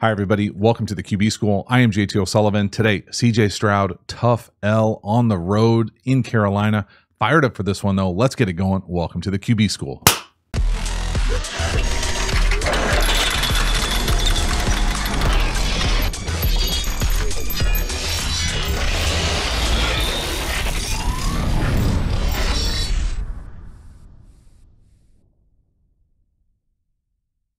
Hi, everybody. Welcome to the QB School. I am JT O'Sullivan. Today, CJ Stroud, tough L on the road in Carolina. Fired up for this one, though. Let's get it going. Welcome to the QB School.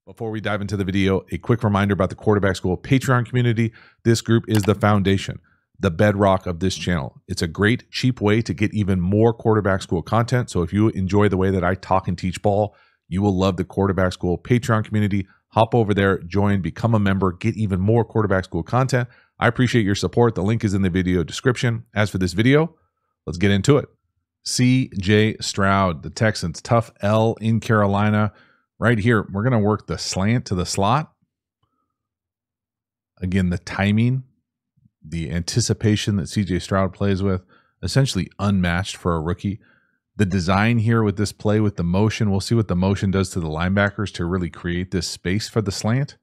Before we dive into the video, a quick reminder about the Quarterback School Patreon community. This group is the foundation, the bedrock of this channel. It's a great, cheap way to get even more Quarterback School content. So if you enjoy the way that I talk and teach ball, you will love the Quarterback School Patreon community. Hop over there, join, become a member, get even more Quarterback School content. I appreciate your support. The link is in the video description. As for this video, let's get into it. CJ Stroud, the Texans, tough L in Carolina. Right here, we're going to work the slant to the slot. Again, the timing, the anticipation that CJ Stroud plays with, essentially unmatched for a rookie. The design here with this play with the motion, we'll see what the motion does to the linebackers to really create this space for the slant.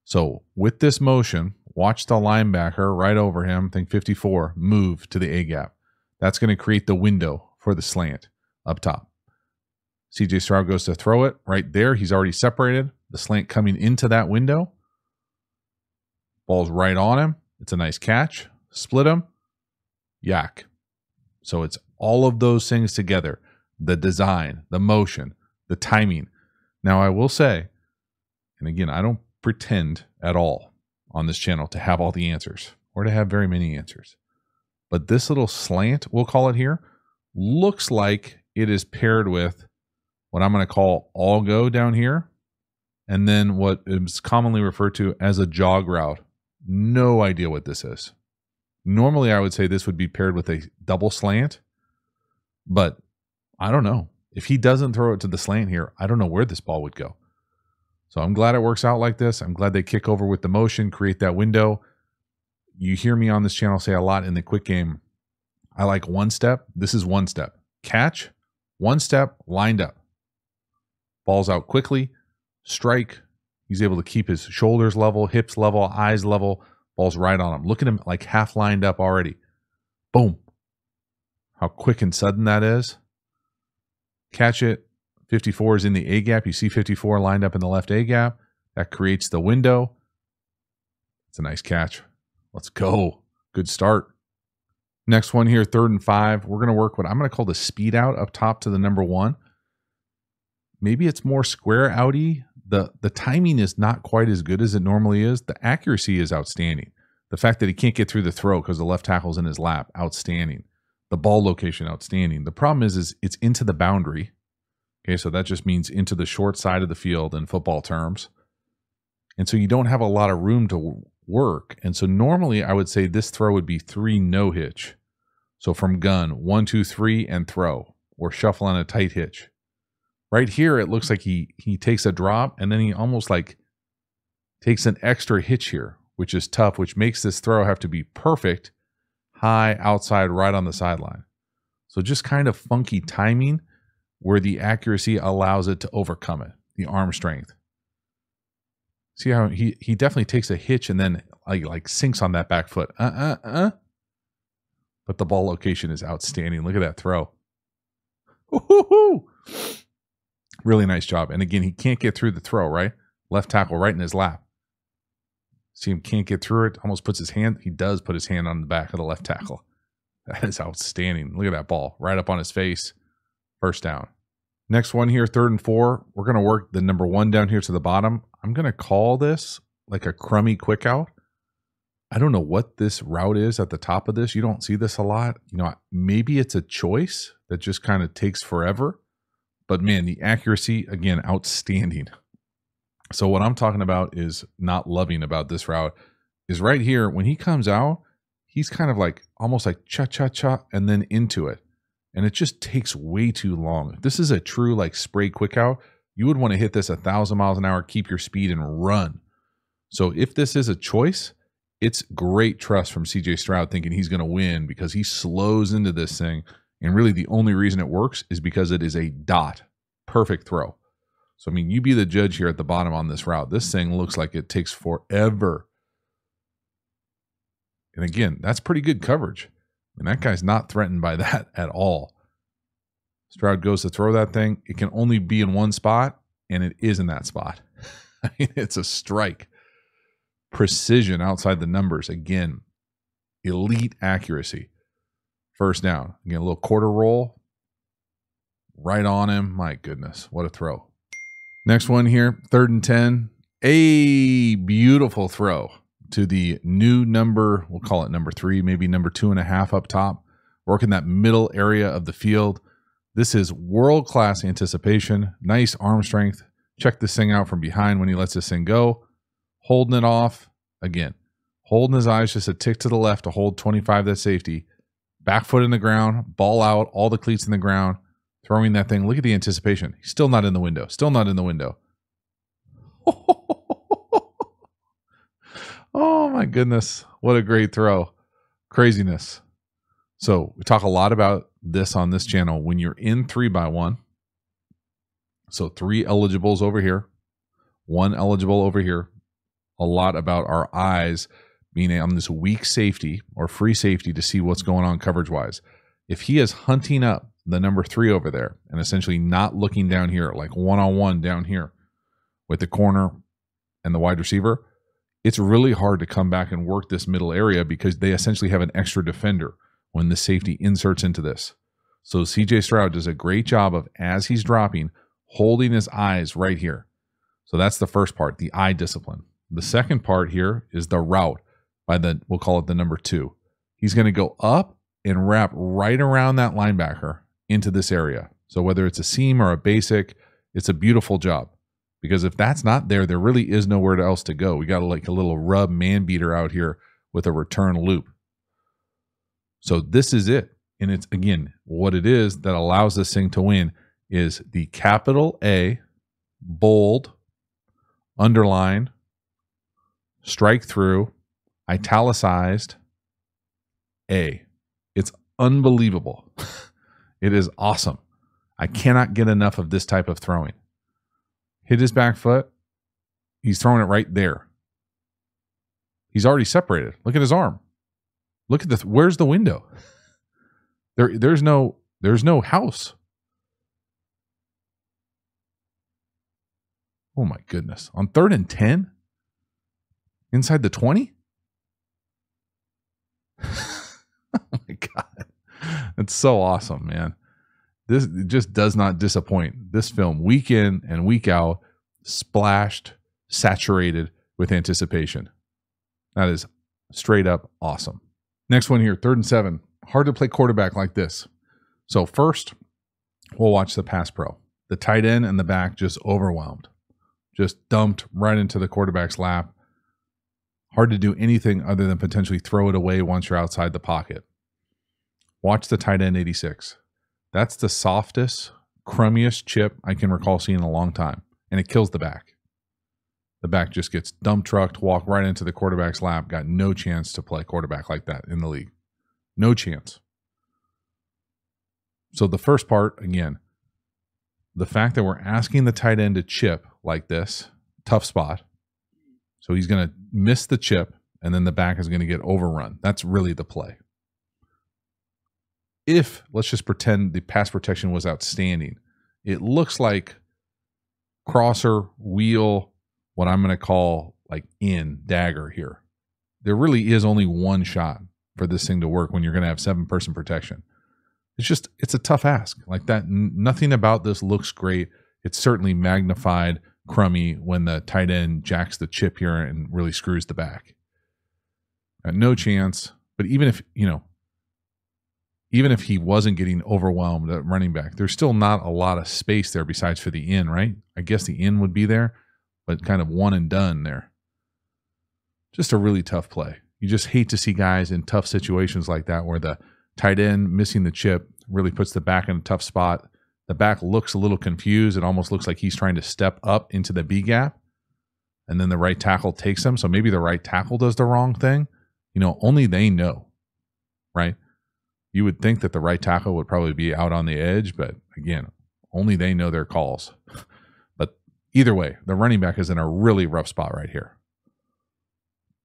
So with this motion, watch the linebacker right over him, think 54, move to the A-gap. That's going to create the window for the slant up top. CJ Stroud goes to throw it right there. He's already separated. The slant coming into that window. Ball's right on him. It's a nice catch. Split him. Yak. So it's all of those things together. The design, the motion, the timing. Now I will say, and again, I don't pretend at all on this channel to have all the answers or to have very many answers. But this little slant, we'll call it here, looks like it is paired with what I'm going to call all go down here, and then what is commonly referred to as a jog route. No idea what this is. Normally, I would say this would be paired with a double slant, but I don't know. If he doesn't throw it to the slant here, I don't know where this ball would go. So I'm glad it works out like this. I'm glad they kick over with the motion, create that window. You hear me on this channel say a lot in the quick game, I like one step. This is one step. Catch, one step, lined up. Ball's out quickly, strike. He's able to keep his shoulders level, hips level, eyes level. Ball's right on him. Look at him like half lined up already. Boom. How quick and sudden that is. Catch it. 54 is in the A gap. You see 54 lined up in the left A gap. That creates the window. It's a nice catch. Let's go. Good start. Next one here, 3rd and 5. We're going to work what I'm going to call the speed out up top to the number 1. Maybe it's more square outy. The timing is not quite as good as it normally is. The accuracy is outstanding. The fact that he can't get through the throw because the left tackle's in his lap, outstanding. The ball location, outstanding. The problem is it's into the boundary. Okay, so that just means into the short side of the field in football terms. And so you don't have a lot of room to work. And so normally I would say this throw would be 3 no hitch. So from gun, 1, 2, 3, and throw, or shuffle on a tight hitch. Right here, it looks like he takes a drop, and then he almost like takes an extra hitch here, which is tough, which makes this throw have to be perfect, high, outside, right on the sideline. So just kind of funky timing where the accuracy allows it to overcome it, the arm strength. See how he definitely takes a hitch and then like sinks on that back foot. But the ball location is outstanding. Look at that throw. Woo-hoo-hoo! Really nice job. And again, he can't get through the throw, right? Left tackle right in his lap. See him can't get through it. Almost puts his hand. He does put his hand on the back of the left tackle. That is outstanding. Look at that ball right up on his face. First down. Next one here, 3rd and 4. We're going to work the number 1 down here to the bottom. I'm going to call this like a crummy quick out. I don't know what this route is at the top of this. You don't see this a lot. You know, maybe it's a choice that just kind of takes forever. But man, the accuracy, again, outstanding. So what I'm talking about is not loving about this route is right here. When he comes out, he's kind of like almost like cha-cha-cha and then into it. And it just takes way too long. If this is a true like spray quick out, you would want to hit this 1,000 miles an hour, keep your speed and run. So if this is a choice, it's great trust from CJ Stroud thinking he's going to win because he slows into this thing. And really the only reason it works is because it is a dot. Perfect throw. So, I mean, you be the judge here at the bottom on this route. This thing looks like it takes forever. And again, that's pretty good coverage. I mean, that guy's not threatened by that at all. Stroud goes to throw that thing. It can only be in one spot, and it is in that spot. I mean, it's a strike. Precision outside the numbers. Again, elite accuracy. First down. Again, a little quarter roll. Right on him. My goodness, what a throw. Next one here, 3rd and 10. A beautiful throw to the new number, we'll call it number 3, maybe number 2.5 up top. Working that middle area of the field. This is world-class anticipation. Nice arm strength. Check this thing out from behind when he lets this thing go. Holding it off. Again, holding his eyes just a tick to the left to hold 25, that safety. Back foot in the ground, ball out, all the cleats in the ground. Throwing that thing. Look at the anticipation. He's still not in the window. Still not in the window. Oh, my goodness. What a great throw. Craziness. So we talk a lot about this on this channel when you're in 3x1. So 3 eligibles over here, 1 eligible over here. A lot about our eyes being on this weak safety or free safety to see what's going on coverage-wise. If he is hunting up the number 3 over there and essentially not looking down here, like one-on-one down here with the corner and the wide receiver, it's really hard to come back and work this middle area because they essentially have an extra defender when the safety inserts into this. So CJ Stroud does a great job of, as he's dropping, holding his eyes right here. So that's the first part, the eye discipline. The second part here is the route by the, we'll call it the number 2. He's going to go up and wrap right around that linebacker into this area. So whether it's a seam or a basic, it's a beautiful job. Because if that's not there, there really is nowhere else to go. We got like a little rub man beater out here with a return loop. So this is it. And it's, again, what it is that allows this thing to win is the capital A, bold, underline, strike through, italicized A. It's unbelievable. It is awesome. I cannot get enough of this type of throwing. Hit his back foot. He's throwing it right there. He's already separated. Look at his arm. Look at the, where's the window? There's no house. Oh my goodness. On 3rd and 10? Inside the 20? Oh my God. It's so awesome, man. This just does not disappoint. This film, week in and week out, splashed, saturated with anticipation. That is straight up awesome. Next one here, 3rd and 7. Hard to play quarterback like this. So first, we'll watch the pass pro. The tight end and the back just overwhelmed. Just dumped right into the quarterback's lap. Hard to do anything other than potentially throw it away once you're outside the pocket. Watch the tight end 86. That's the softest, crummiest chip I can recall seeing in a long time. And it kills the back. The back just gets dump trucked, walk right into the quarterback's lap. Got no chance to play quarterback like that in the league. No chance. So the first part, again, the fact that we're asking the tight end to chip like this, tough spot. So he's going to miss the chip, and then the back is going to get overrun. That's really the play. If, let's just pretend the pass protection was outstanding, it looks like crosser, wheel, what I'm going to call like in dagger here. There really is only one shot for this thing to work when you're going to have 7-person protection. It's a tough ask. Like that, nothing about this looks great. It's certainly magnified, crummy when the tight end jacks the chip here and really screws the back. No chance. But even if, even if he wasn't getting overwhelmed at running back, there's still not a lot of space there besides for the in, right? I guess the in would be there, but kind of one and done there. Just a really tough play. You just hate to see guys in tough situations like that where the tight end missing the chip really puts the back in a tough spot. The back looks a little confused. It almost looks like he's trying to step up into the B gap, and then the right tackle takes him. So maybe the right tackle does the wrong thing. Only they know, right? You would think that the right tackle would probably be out on the edge, but again, only they know their calls. But Either way, the running back is in a really rough spot right here.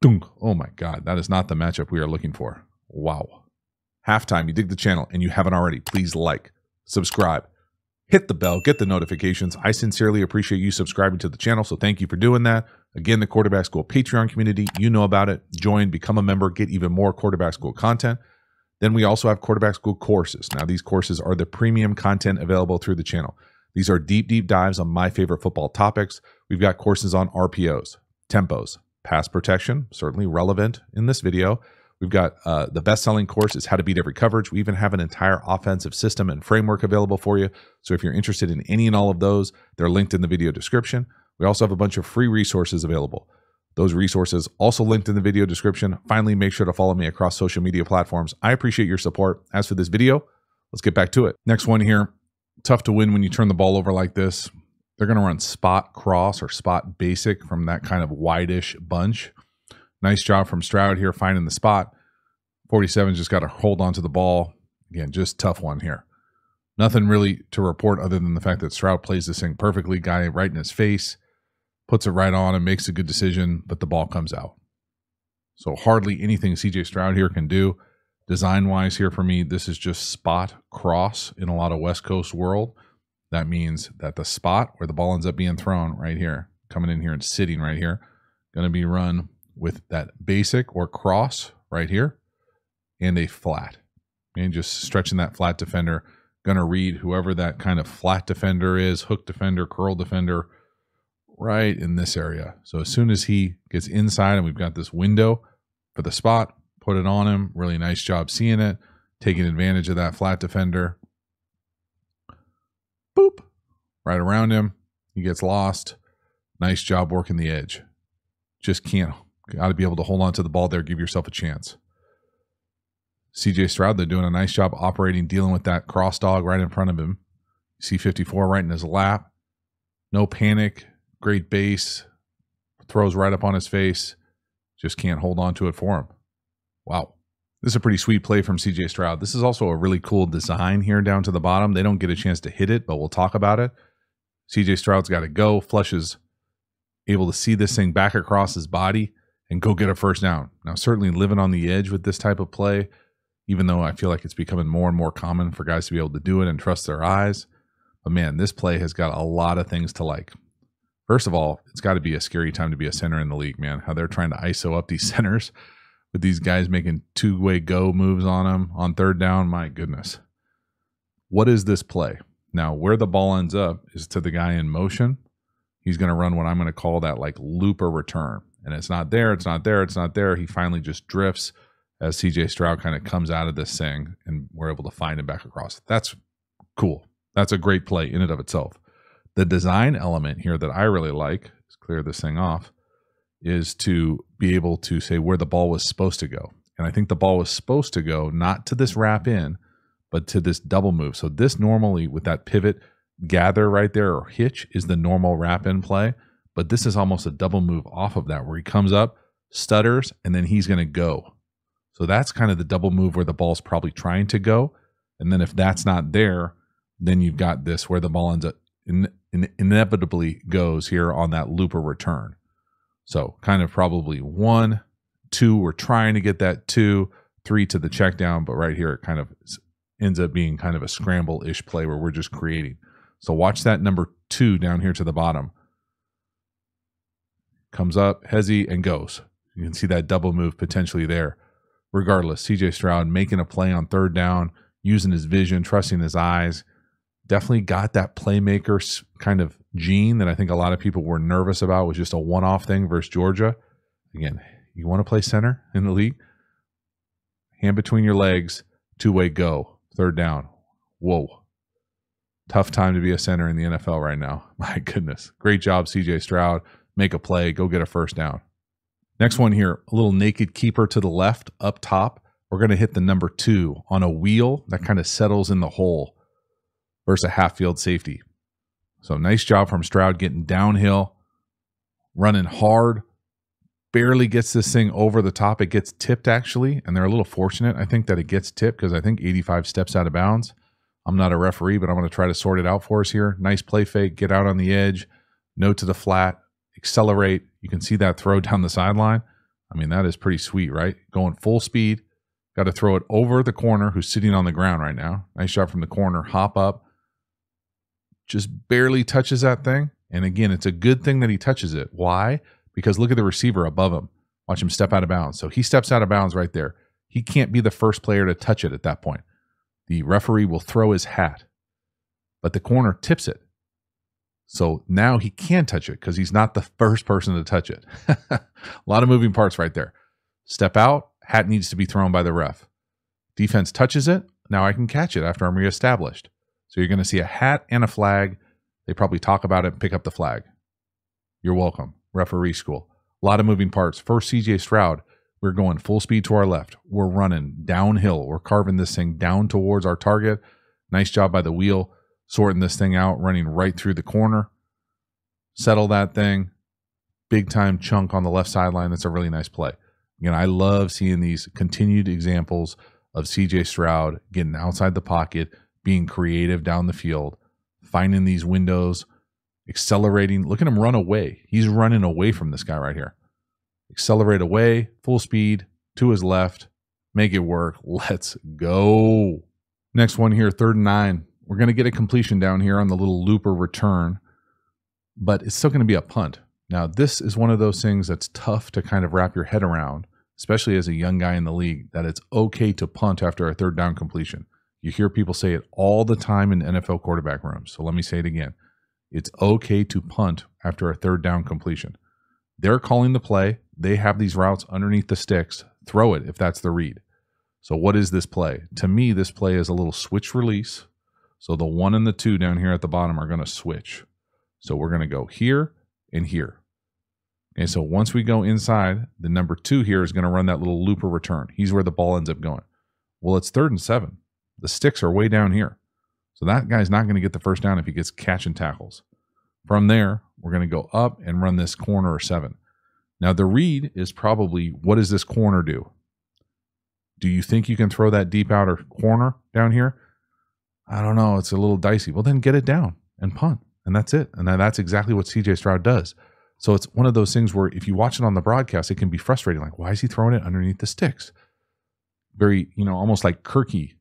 Dunk. Oh my God, that is not the matchup we are looking for. Wow. Halftime, you dig the channel and you haven't already, please like, subscribe, hit the bell, get the notifications. I sincerely appreciate you subscribing to the channel, so thank you for doing that. Again, the Quarterback School Patreon community, you know about it. Join, become a member, get even more Quarterback School content. Then we also have Quarterback School courses. Now, these courses are the premium content available through the channel. These are deep, deep dives on my favorite football topics. We've got courses on RPOs, tempos, pass protection, certainly relevant in this video. We've got the best-selling course is How to Beat Every Coverage. We even have an entire offensive system and framework available for you. So if you're interested in any and all of those, they're linked in the video description. We also have a bunch of free resources available. Those resources also linked in the video description. Finally, make sure to follow me across social media platforms. I appreciate your support. As for this video, let's get back to it. Next one here, tough to win when you turn the ball over like this. They're going to run spot cross or spot basic from that kind of wide-ish bunch. Nice job from Stroud here finding the spot. 47 just got to hold on to the ball. Again, just tough one here. Nothing really to report other than the fact that Stroud plays this thing perfectly. Guy right in his face, puts it right on and makes a good decision, but the ball comes out. So hardly anything CJ Stroud here can do. Design-wise here for me, this is just spot cross in a lot of West Coast world. That means that the spot where the ball ends up being thrown right here, coming in here and sitting right here, going to be run with that basic or cross right here and a flat. And just stretching that flat defender, going to read whoever that kind of flat defender is, hook defender, curl defender, right in this area. So as soon as he gets inside and we've got this window for the spot, put it on him. Really nice job seeing it, taking advantage of that flat defender. Boop. Right around him. He gets lost. Nice job working the edge. Just can't. Got to be able to hold on to the ball there. Give yourself a chance. CJ Stroud, they're doing a nice job operating, dealing with that cross dog right in front of him. C54 right in his lap. No panic. Great base. Throws right up on his face. Just can't hold on to it for him. Wow. This is a pretty sweet play from CJ Stroud. This is also a really cool design here down to the bottom. They don't get a chance to hit it, but we'll talk about it. CJ Stroud's got to go. Flushes able to see this thing back across his body and go get a first down. Now, certainly living on the edge with this type of play, even though I feel like it's becoming more and more common for guys to be able to do it and trust their eyes. But man, this play has got a lot of things to like. First of all, it's got to be a scary time to be a center in the league, man. How they're trying to ISO up these centers with these guys making two-way go moves on them on third down. My goodness. What is this play? Now, where the ball ends up is to the guy in motion. He's going to run what I'm going to call that like looper return. And it's not there, it's not there, it's not there. He finally just drifts as CJ Stroud kind of comes out of this thing and we're able to find him back across. That's cool. That's a great play in and of itself. The design element here that I really like, let's clear this thing off, is to be able to say where the ball was supposed to go. And I think the ball was supposed to go not to this wrap in, but to this double move. So this normally with that pivot gather right there or hitch is the normal wrap in play. But this is almost a double move off of that where he comes up, stutters, and then he's going to go. So that's kind of the double move where the ball's probably trying to go. And then if that's not there, then you've got this where the ball ends up inevitably goes here on that looper return. So kind of probably 1, 2, we're trying to get that 2, 3 to the check down, but right here it kind of ends up being kind of a scramble-ish play where we're just creating. So watch that number 2 down here to the bottom. Comes up, hezzy, and goes. You can see that double move potentially there. Regardless, CJ Stroud making a play on third down, using his vision, trusting his eyes. Definitely got that playmaker kind of gene that I think a lot of people were nervous about was just a one-off thing versus Georgia. Again, you want to play center in the league? Hand between your legs, two-way go, third down. Whoa. Tough time to be a center in the NFL right now. My goodness. Great job, CJ Stroud. Make a play, go get a first down. Next one here, a little naked keeper to the left up top. We're going to hit the number 2 on a wheel that kind of settles in the hole versus a half field safety. So nice job from Stroud getting downhill, running hard, barely gets this thing over the top. It gets tipped actually, and they're a little fortunate, I think, that it gets tipped because I think 85 steps out of bounds. I'm not a referee, but I'm going to try to sort it out for us here. Nice play fake, get out on the edge. no to the flat, accelerate. You can see that throw down the sideline. I mean, that is pretty sweet, right? Going full speed. Got to throw it over the corner who's sitting on the ground right now. Nice shot from the corner. Hop up. Just barely touches that thing. And again, it's a good thing that he touches it. Why? Because look at the receiver above him. Watch him step out of bounds. So he steps out of bounds right there. He can't be the first player to touch it at that point. The referee will throw his hat, but the corner tips it. So now he can touch it because he's not the first person to touch it. A lot of moving parts right there. Step out, hat needs to be thrown by the ref. Defense touches it. Now I can catch it after I'm reestablished. So you're going to see a hat and a flag. They probably talk about it and pick up the flag. You're welcome. Referee school. A lot of moving parts. First, CJ Stroud. We're going full speed to our left. We're running downhill. We're carving this thing down towards our target. Nice job by the wheel, sorting this thing out, running right through the corner. Settle that thing. Big time chunk on the left sideline. That's a really nice play. Again, I love seeing these continued examples of CJ Stroud getting outside the pocket, being creative down the field, finding these windows, accelerating. Look at him run away. He's running away from this guy right here. Accelerate away, full speed, to his left, make it work. Let's go. Next one here, 3rd and 9. We're going to get a completion down here on the little looper return, but it's still going to be a punt. Now, this is one of those things that's tough to kind of wrap your head around, especially as a young guy in the league, that it's okay to punt after a 3rd down completion. You hear people say it all the time in NFL quarterback rooms. So let me say it again. It's okay to punt after a 3rd down completion. They're calling the play. They have these routes underneath the sticks. Throw it if that's the read. So what is this play? To me, this play is a little switch release. So the 1 and the 2 down here at the bottom are going to switch. So we're going to go here and here. Okay, so once we go inside, the number 2 here is going to run that little looper return. He's where the ball ends up going. Well, it's 3rd and 7. The sticks are way down here. So that guy's not going to get the first down if he gets catch and tackles. From there, we're going to go up and run this corner or 7. Now, the read is probably, what does this corner do? Do you think you can throw that deep outer corner down here? I don't know. It's a little dicey. Well, then get it down and punt. And that's it. And that's exactly what CJ Stroud does. So it's one of those things where if you watch it on the broadcast, it can be frustrating. Like, why is he throwing it underneath the sticks? Very, almost like Kirky,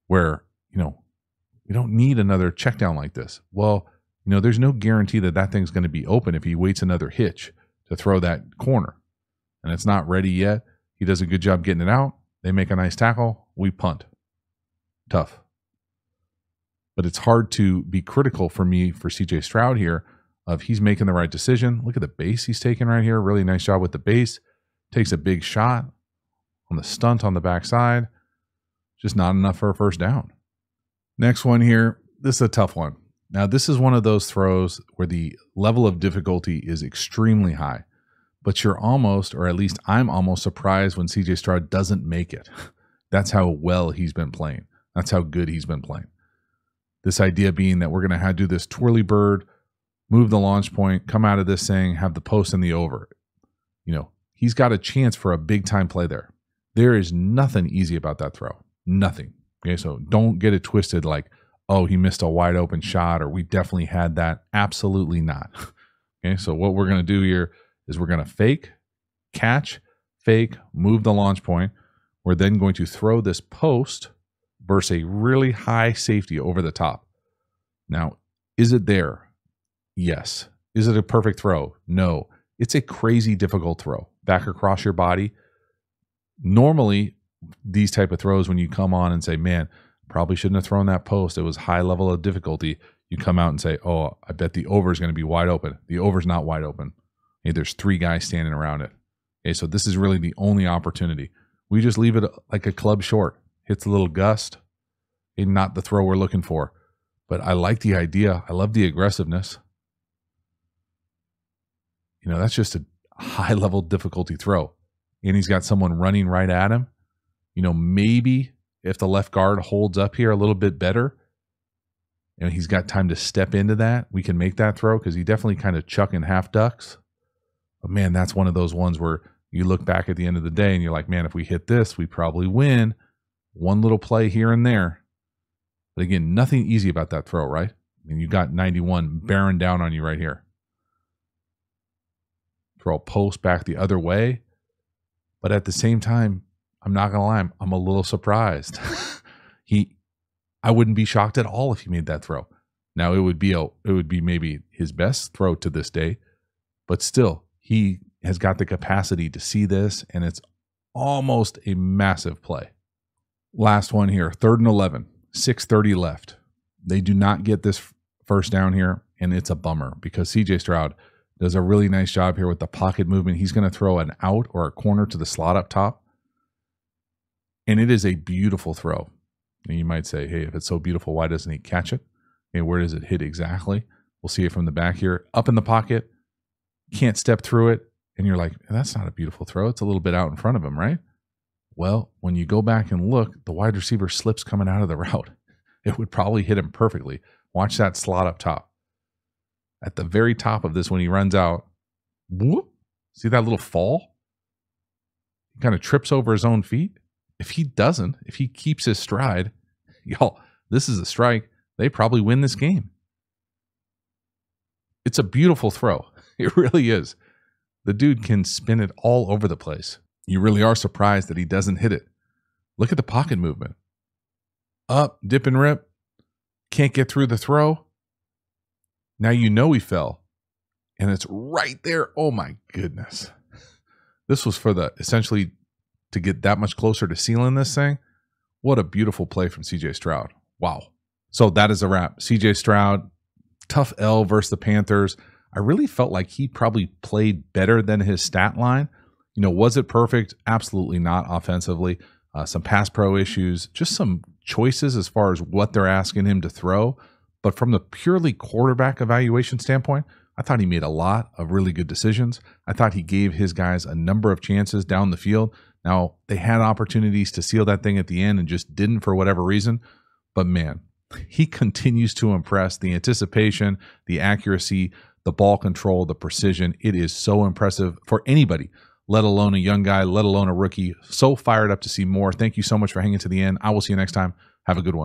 where, we don't need another check down like this. Well, there's no guarantee that that thing's going to be open if he waits another hitch to throw that corner. And it's not ready yet. He does a good job getting it out. They make a nice tackle. We punt. Tough. But it's hard to be critical for me for CJ Stroud here of he's making the right decision. Look at the base he's taking right here. Really nice job with the base. Takes a big shot on the stunt on the backside. Just not enough for a first down. Next one here. This is a tough one. Now, this is one of those throws where the level of difficulty is extremely high, but you're almost, or at least I'm almost surprised when CJ Stroud doesn't make it. That's how well he's been playing. That's how good he's been playing. This idea being that we're going to do this twirly bird, move the launch point, come out of this thing, have the post and the over. He's got a chance for a big time play there. There is nothing easy about that throw. Nothing. Okay, so don't get it twisted like, oh, he missed a wide open shot, or we definitely had that. Absolutely not. Okay, so what we're going to do here is we're going to fake, catch, fake, move the launch point. We're then going to throw this post versus a really high safety over the top. Now, is it there? Yes. Is it a perfect throw? No. It's a crazy difficult throw. Back across your body. Normally, these type of throws, when you come on and say, man, probably shouldn't have thrown that post. It was high level of difficulty. You come out and say, oh, I bet the over is going to be wide open. The over's not wide open. Hey, there's 3 guys standing around it. Okay, so this is really the only opportunity. We just leave it like a club short. Hits a little gust. And not the throw we're looking for. But I like the idea. I love the aggressiveness. That's just a high level difficulty throw. And he's got someone running right at him. Maybe if the left guard holds up here a little bit better and he's got time to step into that, we can make that throw because he definitely kind of chucking half ducks. But man, that's one of those ones where you look back at the end of the day and you're like, man, if we hit this, we probably win. One little play here and there. But again, nothing easy about that throw, right? I mean, you got 91 bearing down on you right here. throw a post back the other way. But at the same time, I'm not going to lie, I'm a little surprised. I wouldn't be shocked at all if he made that throw. Now it would be maybe his best throw to this day, but still he has got the capacity to see this, and it's almost a massive play. Last one here, 3rd and 11, 6:30 left. They do not get this first down here, and it's a bummer because CJ Stroud does a really nice job here with the pocket movement. He's going to throw an out or a corner to the slot up top, and it is a beautiful throw. And you might say, hey, if it's so beautiful, why doesn't he catch it? And where does it hit exactly? We'll see it from the back here. Up in the pocket, can't step through it, and you're like, that's not a beautiful throw. It's a little bit out in front of him, right? Well, when you go back and look, the wide receiver slips coming out of the route. It would probably hit him perfectly. Watch that slot up top. At the very top of this, when he runs out, whoop, see that little fall? He kind of trips over his own feet. If he keeps his stride, y'all, this is a strike. They probably win this game. It's a beautiful throw. It really is. The dude can spin it all over the place. You really are surprised that he doesn't hit it. Look at the pocket movement. Up, dip and rip. Can't get through the throw. Now you know he fell. And it's right there. Oh my goodness. This was for essentially to get that much closer to sealing this thing. What a beautiful play from CJ Stroud. Wow. So that is a wrap. CJ Stroud, tough L versus the Panthers. I really felt like he probably played better than his stat line. Was it perfect? Absolutely not offensively. Some pass pro issues, just some choices as far as what they're asking him to throw. But from the purely quarterback evaluation standpoint, I thought he made a lot of really good decisions. I thought he gave his guys a number of chances down the field. Now, they had opportunities to seal that thing at the end and just didn't for whatever reason. But man, he continues to impress. The anticipation, the accuracy, the ball control, the precision. It is so impressive for anybody, let alone a young guy, let alone a rookie. So fired up to see more. Thank you so much for hanging to the end. I will see you next time. Have a good one.